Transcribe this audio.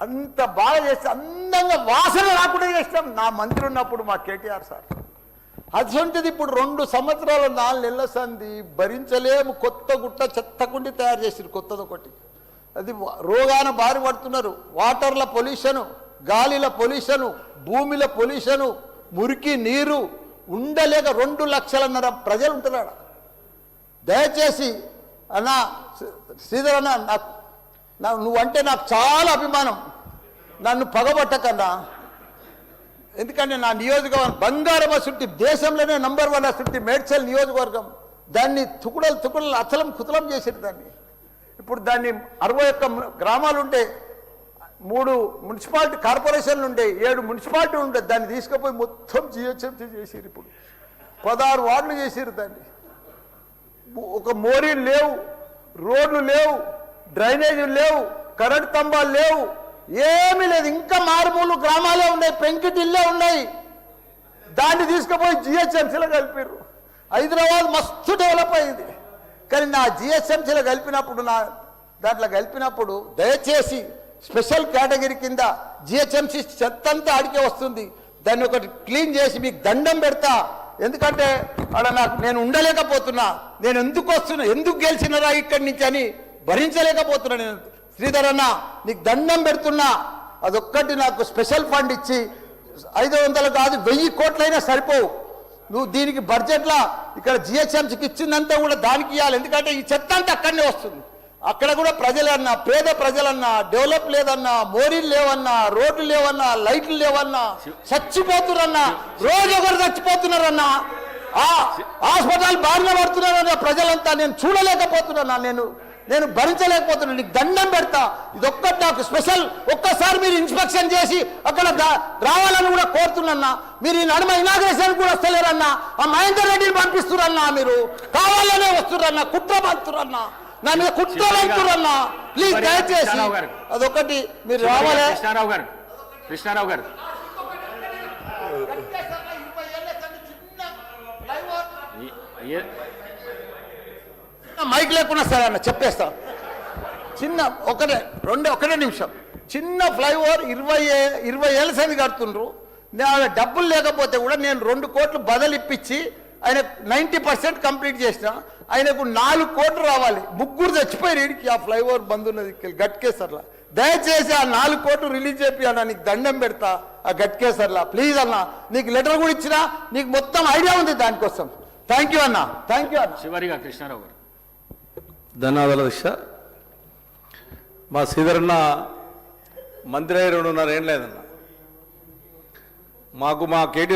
అంత బాగా చేస్తే అందంగా వాసన రాకుండా చేసినాం నా మంత్రి ఉన్నప్పుడు మా కేటీఆర్ సార్. అటువంటిది ఇప్పుడు 2 సంవత్సరాలు 4 నెలల సంది భరించలేము. కొత్త గుట్ట చెత్తకుండి తయారు చేసిరు కొత్తది ఒకటి. అది రోగాన బారి పడుతున్నారు. వాటర్ల పొల్యూషను, గాలిల పొల్యూషను, భూమిల పొల్యూషను, మురికి నీరు ఉండలేక 2 లక్షలన్నర ప్రజలు ఉంటున్నాడు. దయచేసి అన్న శ్రీధర్ అన్న, నాకు నువ్వంటే నాకు చాలా అభిమానం. నన్ను పగబట్టకన్నా, ఎందుకంటే నా నియోజకవర్గం బంగారం అసుంటి దేశంలోనే నంబర్ 1 అసుంటి మేడ్చల్ నియోజకవర్గం. దాన్ని తుకుడలు అచలం కుతలం చేసేది దాన్ని. ఇప్పుడు దాన్ని 61 గ్రామాలు ఉంటే 3 మున్సిపాలిటీ కార్పొరేషన్లు ఉండే, 7 మున్సిపాలిటీ ఉండే. దాన్ని తీసుకుపోయి మొత్తం జిహెచ్ఎంసీ చేసిరు. ఇప్పుడు 16 వార్డులు చేసిరు దాన్ని. ఒక మోరీలు లేవు, రోడ్లు లేవు, డ్రైనేజీలు లేవు, కరెంట్ స్తంభాలు లేవు, ఏమీ లేదు. ఇంకా మారుమూలు గ్రామాలే ఉన్నాయి, పెంకిటిల్లే ఉన్నాయి. దాన్ని తీసుకుపోయి జిహెచ్ఎంసీలో కలిపారు. హైదరాబాద్ మస్తు డెవలప్ అయింది. కానీ నా జిహెచ్ఎంసీలో దాంట్లో కలిపినప్పుడు దయచేసి స్పెషల్ కేటగిరీ కింద జిహెచ్ఎంసీ చెత్తంతా ఆడికే వస్తుంది. దాన్ని ఒకటి క్లీన్ చేసి మీకు దండం పెడతా. ఎందుకంటే అక్కడ నేను ఉండలేకపోతున్నా. నేను ఎందుకు వస్తున్నా, ఎందుకు గెలిచినరా ఇక్కడి నుంచి అని భరించలేకపోతున్నా. నేను శ్రీధర్ అన్న నీకు దండం పెడుతున్నా. అదొక్కటి నాకు స్పెషల్ ఫండ్ ఇచ్చి 500 కాదు 1000 కోట్లైనా సరిపోవు. నువ్వు దీనికి బడ్జెట్లో ఇక్కడ జిహెచ్ఎంసీకి ఇచ్చిందంతా కూడా దానికి ఇవ్వాలి. ఎందుకంటే ఈ చెత్త అంతా అక్కడనే వస్తుంది. అక్కడ కూడా ప్రజలన్నా, పేద ప్రజలన్నా, డెవలప్ లేదన్నా, మోరీలు లేవన్నా, రోడ్లు లేవన్నా, లైట్లు లేవన్నా, చచ్చిపోతున్నారన్నా, రోజు ఒకరు చచ్చిపోతున్నారన్నా, హాస్పిటల్ బారిన పడుతున్నారన్నా ప్రజలంతా. నేను చూడలేకపోతున్నా, నేను భరించలేకపోతున్నాను. నీకు దండం పెడతా. ఇదొక్కటి నాకు స్పెషల్. ఒక్కసారి మీరు ఇన్స్పెక్షన్ చేసి అక్కడ రావాలని కూడా కోరుతున్నా. మీరు ఈ నడుమ ఇనాగ్రేషన్ కూడా వస్తలేరన్నా. ఆ మహేందర్ రెడ్డిని పంపిస్తురన్నా. మీరు కావాలనే వస్తురన్నా, కుట్ర పంపుతురన్నా, నా మీద కుట్ర పంపుతురన్నా. ప్లీజ్ దయచేసి అదొకటి మీరు రావాలి. కృష్ణారావు గారు మైక్ లేకుండా సరే అన్న చెప్పేస్తా. చిన్న ఒకటే నిమిషం. చిన్న ఫ్లైఓవర్ 20 ఏళ్ళ సంది కడుతుండ్రు. డబ్బులు లేకపోతే కూడా నేను 2 కోట్లు బదులు ఇప్పించి ఆయన 90% కంప్లీట్ చేసిన. ఆయనకు 4 కోట్లు రావాలి. 3 చచ్చిపోయి రీడికి ఆ ఫ్లైఓవర్ బంద్ ఉన్నది గట్కేసర్లా. దయచేసి ఆ 4 కోట్లు రిలీజ్ చేపి అన్న, నీకు దండం పెడతా. ఆ గట్కేసర్లా ప్లీజ్ అన్న. నీకు లెటర్ కూడా ఇచ్చినా, నీకు మొత్తం ఐడియా ఉంది దానికోసం. థ్యాంక్ యూ అన్న, థ్యాంక్ యూ అన్న. చివరిగా కృష్ణారావు గారు. ధన్యవాదాలు అధ్యక్ష. మా శ్రీధరన్న మంత్రి అయ్యి 2.5 ఏళ్ళు లేదన్న. మాకు మా కేటీ